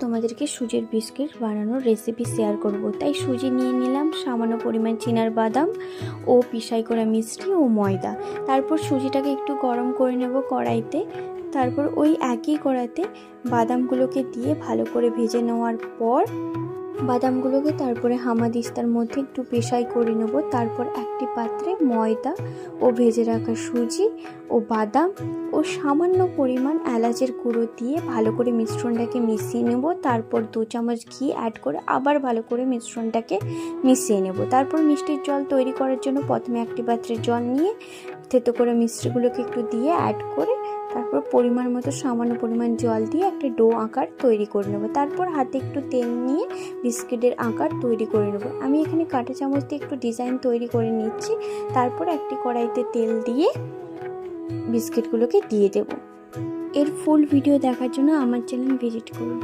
তোমাদেরকে সুজির বিস্কিট বানানোর রেসিপি শেয়ার করব। তাই সুজি নিয়ে নিলাম, সামান্য পরিমাণ চিনার বাদাম ও পিসাই করা মিষ্টি ও ময়দা। তারপর সুজিটাকে একটু গরম করে নেব কড়াইতে। তারপর ওই একই কড়াইতে বাদামগুলোকে দিয়ে ভালো করে ভেজে নেওয়ার পর বাদামগুলোকে তারপরে হামাদিস্তার মধ্যে একটু পেশাই করে নেব। তারপর একটি পাত্রে ময়দা ও ভেজে রাখা সুজি ও বাদাম ও সামান্য পরিমাণ এলাচের গুঁড়ো দিয়ে ভালো করে মিশ্রণটাকে মিশিয়ে নেব। তারপর 2 চামচ ঘি অ্যাড করে আবার ভালো করে মিশ্রণটাকে মিশিয়ে নেব। তারপর মিষ্টির জল তৈরি করার জন্য প্রথমে একটি পাত্রে জল নিয়ে থেতো করে মিষ্টিগুলোকে একটু দিয়ে অ্যাড করে তারপর পরিমাণ মতো সামান্য পরিমাণ জল দিয়ে একটা ডো আকার তৈরি করে নেব। তারপর হাতে একটু তেল নিয়ে বিস্কিটের আকার তৈরি করে নেব। আমি এখানে কাঁটা চামচ দিয়ে একটু ডিজাইন তৈরি করে নিচ্ছি। তারপর একটি কড়াইতে তেল দিয়ে বিস্কিটগুলোকে দিয়ে দেব। এর ফুল ভিডিও দেখার জন্য আমার চ্যানেল ভিজিট করুন।